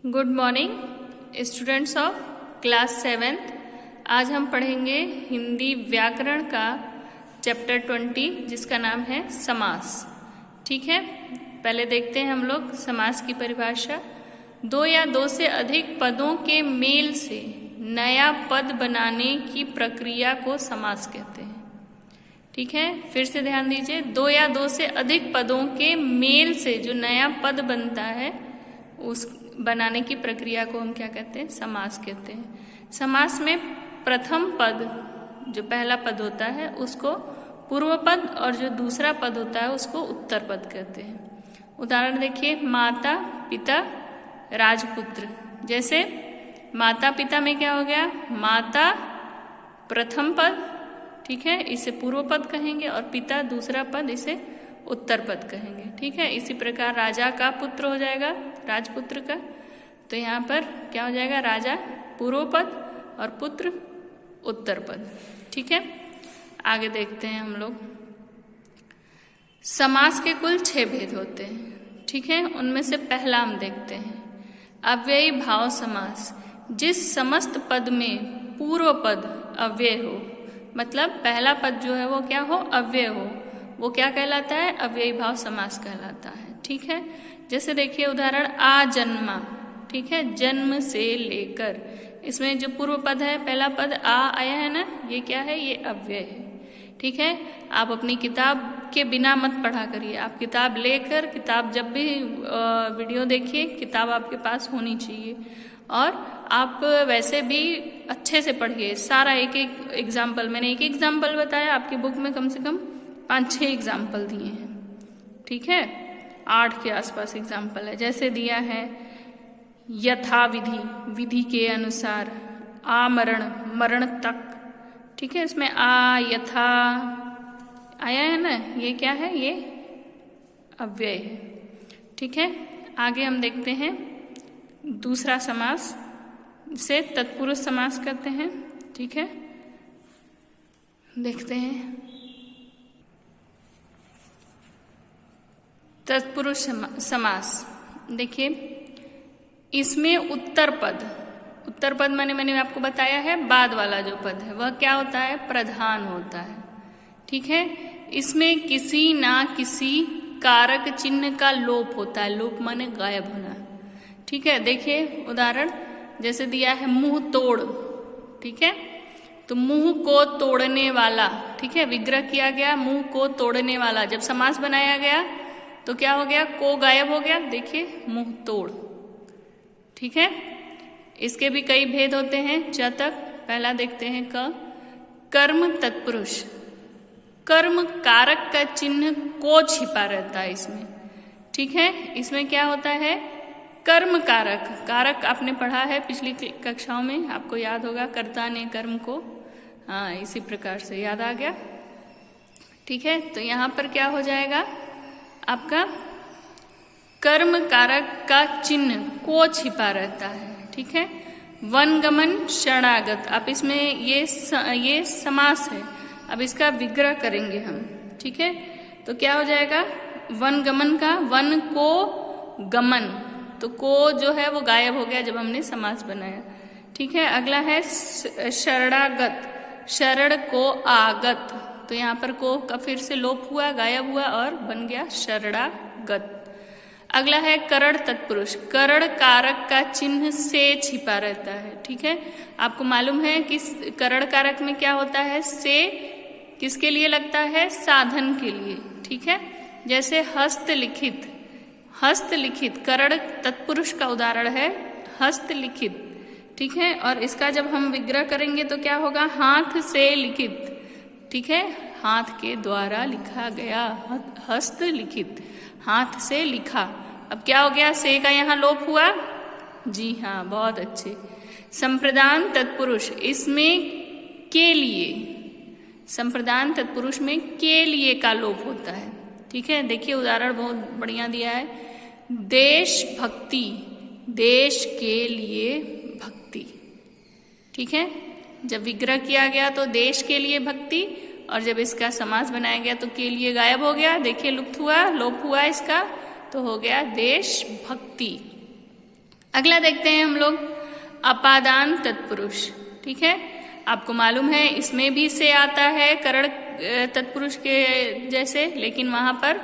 Good morning students of class 7th। आज हम पढ़ेंगे हिंदी व्याकरण का चैप्टर 20 जिसका नाम है समास। ठीक है, पहले देखते हैं हम लोग समास की परिभाषा। दो या दो से अधिक पदों के मेल से नया पद बनाने की प्रक्रिया को समास कहते हैं। ठीक है, फिर से ध्यान दीजिए, दो या दो से अधिक पदों के मेल से जो नया पद बनता है उस बनाने की प्रक्रिया को हम क्या कहते हैं? समास कहते हैं। समास में प्रथम पद, जो पहला पद होता है, उसको पूर्व पद और जो दूसरा पद होता है उसको उत्तर पद कहते हैं। उदाहरण देखिए, माता पिता राजपुत्र। जैसे माता पिता में क्या हो गया? माता प्रथम पद, ठीक है, इसे पूर्व पद कहेंगे, और पिता दूसरा पद, इसे उत्तर पद कहेंगे। ठीक है, इसी प्रकार राजा का पुत्र हो जाएगा, राजपुत्र का, तो यहाँ पर क्या हो जाएगा? राजा पूर्व पद और पुत्र उत्तर पद। ठीक है, आगे देखते हैं हम लोग। समास के कुल 6 भेद होते हैं। ठीक है, उनमें से पहला हम देखते हैं अव्ययी भाव समास। जिस समस्त पद में पूर्व पद अव्यय हो, मतलब पहला पद जो है वो क्या हो? अव्यय हो, वो क्या कहलाता है? अव्ययी भाव समास कहलाता है। ठीक है, जैसे देखिए उदाहरण, आजन्मा। ठीक है, जन्म से लेकर, इसमें जो पूर्व पद है, पहला पद आ आया है ना, ये क्या है? ये अव्यय है। ठीक है, आप अपनी किताब के बिना मत पढ़ा करिए, आप किताब लेकर, किताब जब भी वीडियो देखिए, किताब आपके पास होनी चाहिए, और आप वैसे भी अच्छे से पढ़िए सारा। एक एक एग्जाम्पल, मैंने एक एग्जाम्पल बताया, आपकी बुक में कम से कम 5-6 एग्जाम्पल दिए हैं। ठीक है, 8 के आसपास एग्जाम्पल है। जैसे दिया है यथा विधि, विधि के अनुसार, आमरण, मरण तक। ठीक है, इसमें आ यथा आया है ना, ये क्या है? ये अव्यय है। ठीक है, आगे हम देखते हैं दूसरा समास, से तत्पुरुष समास करते हैं। ठीक है, देखते हैं तत्पुरुष समास। देखिए, इसमें उत्तर पद मैंने आपको बताया है, बाद वाला जो पद है वह क्या होता है? प्रधान होता है। ठीक है, इसमें किसी ना किसी कारक चिन्ह का लोप होता है। लोप माने गायब होना। ठीक है, देखिए उदाहरण, जैसे दिया है मुंह तोड़। ठीक है, तो मुंह को तोड़ने वाला, ठीक है, विग्रह किया गया, मुंह को तोड़ने वाला। जब समास बनाया गया तो क्या हो गया? को गायब हो गया। देखिए मुंह तोड़। ठीक है, इसके भी कई भेद होते हैं, च तक। पहला देखते हैं कर्म तत्पुरुष। कर्म कारक का चिन्ह को छिपा रहता है इसमें। ठीक है, इसमें क्या होता है? कर्म कारक, कारक आपने पढ़ा है पिछली कक्षाओं में, आपको याद होगा, कर्ता ने कर्म को, हाँ, इसी प्रकार से याद आ गया। ठीक है, तो यहाँ पर क्या हो जाएगा आपका? कर्म कारक का चिन्ह को छिपा रहता है। ठीक है, वनगमन शरणागत। अब इसमें ये समास है, अब इसका विग्रह करेंगे हम। ठीक है, तो क्या हो जाएगा? वनगमन का वन को गमन, तो को जो है वो गायब हो गया जब हमने समास बनाया। ठीक है, अगला है शरणागत। शरण को आगत, तो यहाँ पर को का फिर से लोप हुआ, गायब हुआ और बन गया शरणागत। अगला है करण तत्पुरुष। करण कारक का चिन्ह से छिपा रहता है। ठीक है, आपको मालूम है कि करण कारक में क्या होता है? से किसके लिए लगता है? साधन के लिए। ठीक है, जैसे हस्तलिखित। हस्तलिखित करण तत्पुरुष का उदाहरण है, हस्तलिखित। ठीक है, और इसका जब हम विग्रह करेंगे तो क्या होगा? हाथ से लिखित। ठीक है, हाथ के द्वारा लिखा गया, हस्तलिखित, हाथ से लिखा। अब क्या हो गया? से का यहाँ लोप हुआ। जी हाँ, बहुत अच्छे। संप्रदान तत्पुरुष, इसमें के लिए, संप्रदान तत्पुरुष में के लिए का लोप होता है। ठीक है, देखिए उदाहरण बहुत बढ़िया दिया है, देशभक्ति, देश के लिए भक्ति। ठीक है, जब विग्रह किया गया तो देश के लिए भक्ति, और जब इसका समास बनाया गया तो के लिए गायब हो गया। देखिए लुप्त हुआ, लोप हुआ इसका, तो हो गया देशभक्ति। अगला देखते हैं हम लोग अपादान तत्पुरुष। ठीक है, आपको मालूम है इसमें भी से आता है करण तत्पुरुष के जैसे, लेकिन वहां पर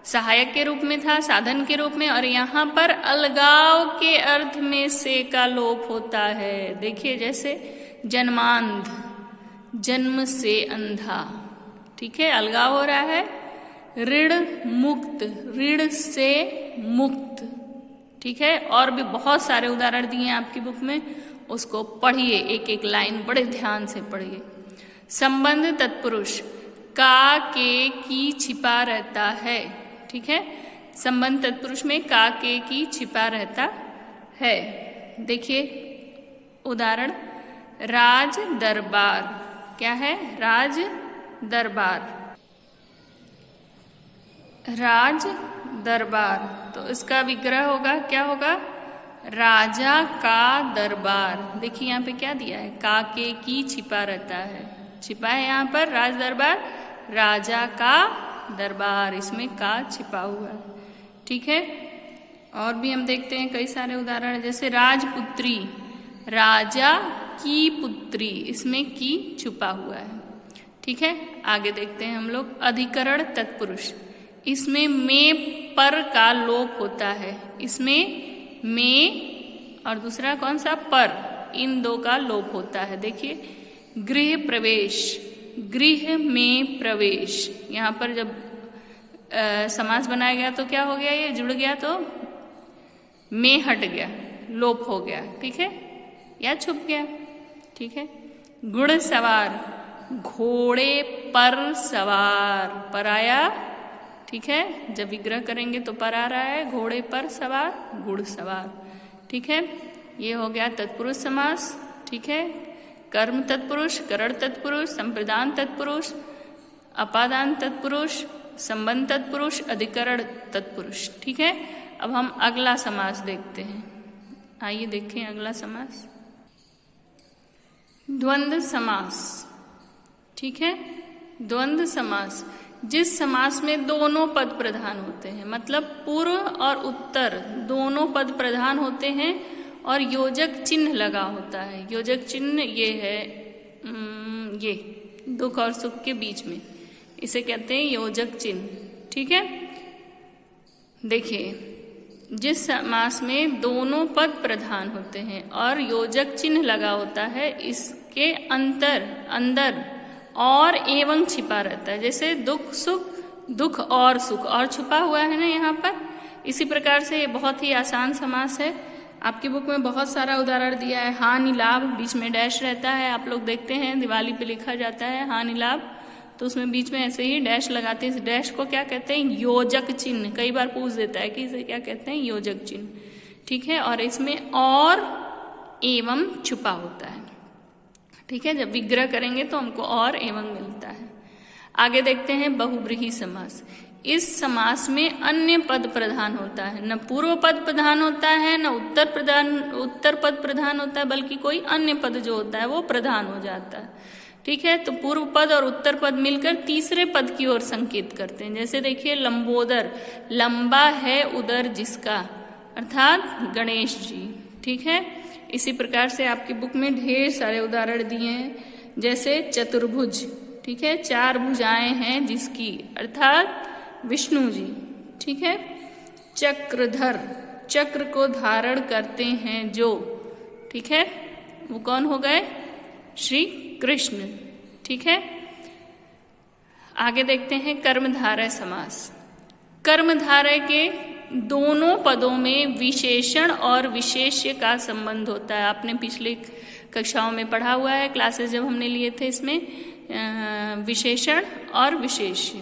सहायक के रूप में था, साधन के रूप में, और यहाँ पर अलगाव के अर्थ में से का लोप होता है। देखिए जैसे जन्मांध, जन्म से अंधा। ठीक है, अलगाव हो रहा है। ऋण मुक्त, ऋण से मुक्त। ठीक है, और भी बहुत सारे उदाहरण दिए हैं आपकी बुक में, उसको पढ़िए, एक एक लाइन बड़े ध्यान से पढ़िए। संबंध तत्पुरुष का के की छिपा रहता है। ठीक है, संबंध तत्पुरुष में का के की छिपा रहता है। देखिए उदाहरण, राज दरबार। क्या है? राज दरबार, राज दरबार। तो इसका विग्रह होगा, क्या होगा? राजा का दरबार। देखिए यहाँ पे क्या दिया है, का के की छिपा रहता है, छिपा है यहाँ पर राज दरबार, राजा का दरबार, इसमें का छिपा हुआ है। ठीक है, और भी हम देखते हैं कई सारे उदाहरण, जैसे राजपुत्री, राजा की पुत्री, इसमें की छुपा हुआ है। ठीक है, आगे देखते हैं हम लोग अधिकरण तत्पुरुष। इसमें में पर का लोप होता है, इसमें में और दूसरा कौन सा? पर, इन दो का लोप होता है। देखिए गृह प्रवेश, गृह में प्रवेश, यहाँ पर जब समास बनाया गया तो क्या हो गया, ये जुड़ गया तो में हट गया, लोप हो गया। ठीक है, या छुप गया। ठीक है, गुण सवार, घोड़े पर सवार, पर आया। ठीक है, जब विग्रह करेंगे तो पर आ रहा है, घोड़े पर सवार, गुण सवार। ठीक है, ये हो गया तत्पुरुष समास। ठीक है, कर्म तत्पुरुष, करण तत्पुरुष, संप्रदान तत्पुरुष, अपादान तत्पुरुष, संबंध तत्पुरुष, अधिकरण तत्पुरुष। ठीक है, अब हम अगला समास देखते हैं। आइए देखें अगला समास, द्वंद्व समास। ठीक है, द्वंद्व समास, जिस समास में दोनों पद प्रधान होते हैं, मतलब पूर्व और उत्तर दोनों पद प्रधान होते हैं और योजक चिन्ह लगा होता है। योजक चिन्ह ये है, ये दुख और सुख के बीच में, इसे कहते हैं योजक चिन्ह। ठीक है, देखिए जिस समास में दोनों पद प्रधान होते हैं और योजक चिन्ह लगा होता है, इसके अंदर और एवं छिपा रहता है। जैसे दुख सुख, दुख और सुख, और छुपा हुआ है ना यहाँ पर। इसी प्रकार से ये बहुत ही आसान समास है। आपकी बुक में बहुत सारा उदाहरण दिया है। हानि लाभ, बीच में डैश रहता है, आप लोग देखते हैं दिवाली पे लिखा जाता है हानि लाभ, तो उसमें बीच में ऐसे ही डैश लगाते हैं। इस डैश को क्या कहते हैं? योजक चिन्ह। कई बार पूछ देता है कि इसे क्या कहते हैं? योजक चिन्ह। ठीक है, और इसमें और एवं छुपा होता है। ठीक है, जब विग्रह करेंगे तो हमको और एवं मिलता है। आगे देखते हैं बहुब्रीहि समास। इस समास में अन्य पद प्रधान होता है, न पूर्व पद प्रधान होता है, न उत्तर पद प्रधान होता है, बल्कि कोई अन्य पद जो होता है वो प्रधान हो जाता है। ठीक है, तो पूर्व पद और उत्तर पद मिलकर तीसरे पद की ओर संकेत करते हैं। जैसे देखिए लंबोदर, लंबा है उदर जिसका, अर्थात गणेश जी। ठीक है, इसी प्रकार से आपकी बुक में ढेर सारे उदाहरण दिए हैं। जैसे चतुर्भुज, ठीक है, चार भुजाएं हैं जिसकी, अर्थात विष्णु जी। ठीक है, चक्रधर, चक्र को धारण करते हैं जो, ठीक है, वो कौन हो गए? श्री कृष्ण। ठीक है, आगे देखते हैं कर्मधारय समास। कर्मधारय के दोनों पदों में विशेषण और विशेष्य का संबंध होता है। आपने पिछले कक्षाओं में पढ़ा हुआ है, क्लासेस जब हमने लिए थे, इसमें विशेषण और विशेष्य,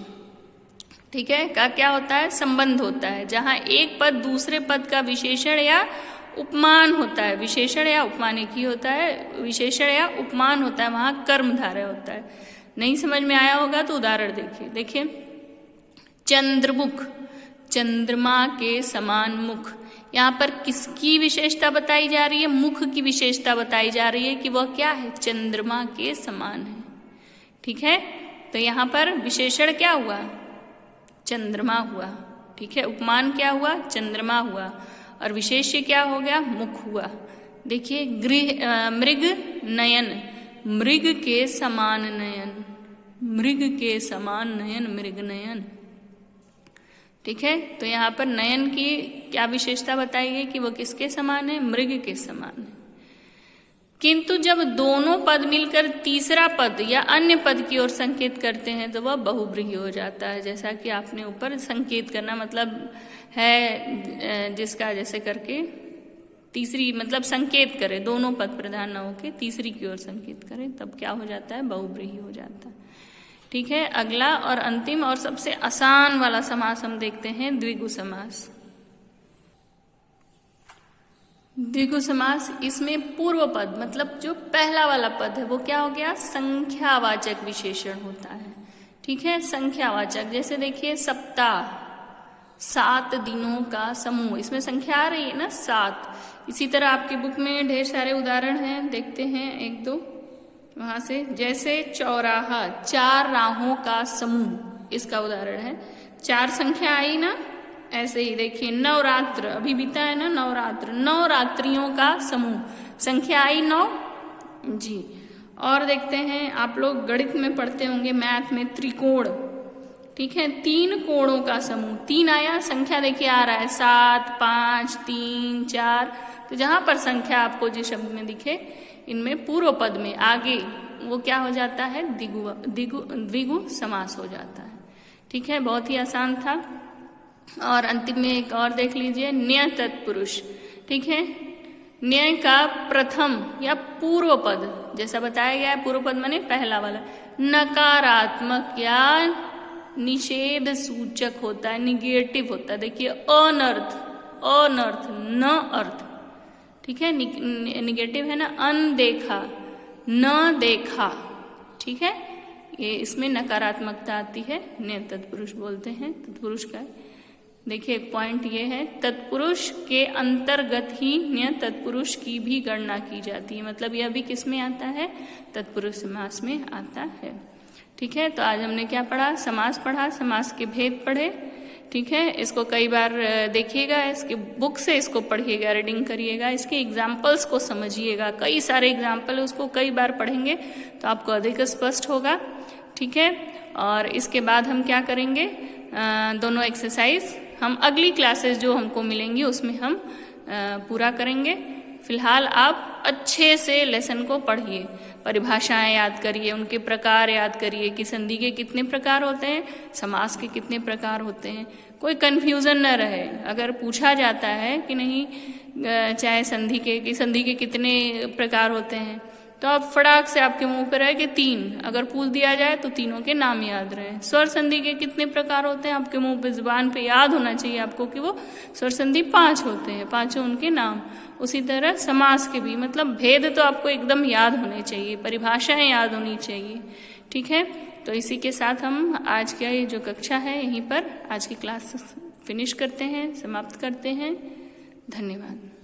ठीक है, का क्या होता है? संबंध होता है। जहां एक पद दूसरे पद का विशेषण या उपमान होता है, विशेषण या उपमान एक ही होता है, विशेषण या उपमान होता है, वहां कर्मधारय होता है। नहीं समझ में आया होगा तो उदाहरण देखिए। देखिए चंद्रमुख, चंद्रमा के समान मुख, यहाँ पर किसकी विशेषता बताई जा रही है? मुख की विशेषता बताई जा रही है कि वह क्या है? चंद्रमा के समान है। ठीक है, तो यहाँ पर विशेषण क्या हुआ? चंद्रमा हुआ। ठीक है, उपमान क्या हुआ? चंद्रमा हुआ। और विशेष्य क्या हो गया, मुख हुआ। देखिए मृग नयन, मृग के समान नयन, मृग के समान नयन, मृग नयन। ठीक है, तो यहाँ पर नयन की क्या विशेषता बताई गई कि वो किसके समान है, मृग के समान है। किंतु जब दोनों पद मिलकर तीसरा पद या अन्य पद की ओर संकेत करते हैं तो वह बहुव्रीहि हो जाता है। जैसा कि आपने ऊपर संकेत करना मतलब है जिसका जैसे करके तीसरी मतलब संकेत करे, दोनों पद प्रधान न होके तीसरी की ओर संकेत करें, तब क्या हो जाता है, बहुव्रीहि हो जाता है। ठीक है, अगला और अंतिम और सबसे आसान वाला समास हम देखते हैं, द्विगु समास। द्विगु समास, इसमें पूर्व पद मतलब जो पहला वाला पद है वो क्या हो गया, संख्यावाचक विशेषण होता है। ठीक है, संख्यावाचक, जैसे देखिए सप्ताह, 7 दिनों का समूह, इसमें संख्या आ रही है ना 7। इसी तरह आपकी बुक में ढेर सारे उदाहरण हैं, देखते हैं 1-2 वहां से। जैसे चौराहा, 4 राहों का समूह, इसका उदाहरण है। 4 संख्या आई ना, ऐसे ही देखिए नवरात्र, अभी बीता है ना नवरात्र, 9 रात्रियों का समूह, संख्या आई 9 जी। और देखते हैं आप लोग गणित में पढ़ते होंगे, मैथ में, त्रिकोण। ठीक है, 3 कोणों का समूह, 3 आया, संख्या देखिए आ रहा है 7, 5, 3, 4। तो जहां पर संख्या आपको जिस शब्द में दिखे, इनमें पूर्व पद में आगे वो क्या हो जाता है, द्विगु समास हो जाता है। ठीक है, बहुत ही आसान था। और अंतिम में एक और देख लीजिए, न्य तत्पुरुष। ठीक है, न्य का प्रथम या पूर्व पद, जैसा बताया गया है, पूर्व पद माने पहला वाला, नकारात्मक या निषेध सूचक होता है, निगेटिव होता है। देखिए अनर्थ, अनर्थ, न अर्थ। ठीक है, निगेटिव है ना, अनदेखा, न देखा। ठीक है, ये इसमें नकारात्मकता आती है, न्य तत्पुरुष बोलते हैं तत्पुरुष का। देखिए एक पॉइंट ये है, तत्पुरुष के अंतर्गत ही न्य तत्पुरुष की भी गणना की जाती है, मतलब यह भी किस में आता है, तत्पुरुष समास में आता है। ठीक है, तो आज हमने क्या पढ़ा, समास पढ़ा, समास के भेद पढ़े। ठीक है, इसको कई बार देखिएगा, इसके बुक से इसको पढ़िएगा, रीडिंग करिएगा, इसके एग्जाम्पल्स को समझिएगा, कई सारे एग्जाम्पल, उसको कई बार पढ़ेंगे तो आपको अधिक स्पष्ट होगा। ठीक है, और इसके बाद हम क्या करेंगे, दोनों एक्सरसाइज हम अगली क्लासेस जो हमको मिलेंगी उसमें हम पूरा करेंगे। फिलहाल आप अच्छे से लेसन को पढ़िए, परिभाषाएं याद करिए, उनके प्रकार याद करिए कि संधि के कितने प्रकार होते हैं, समास के कितने प्रकार होते हैं, कोई कंफ्यूजन न रहे। अगर पूछा जाता है कि नहीं चाहे संधि के कितने प्रकार होते हैं, तो आप फटाक से आपके मुंह पे रहे कि 3, अगर पूछ दिया जाए तो तीनों के नाम याद रहे। स्वर संधि के कितने प्रकार होते हैं, आपके मुंह पे जुबान पे याद होना चाहिए आपको कि वो स्वर संधि 5 होते हैं, 5 उनके नाम। उसी तरह समास के भी, मतलब भेद तो आपको एकदम याद होने चाहिए, परिभाषाएं याद होनी चाहिए। ठीक है, तो इसी के साथ हम आज का ये जो कक्षा है यहीं पर आज की क्लास फिनिश करते हैं, समाप्त करते हैं। धन्यवाद।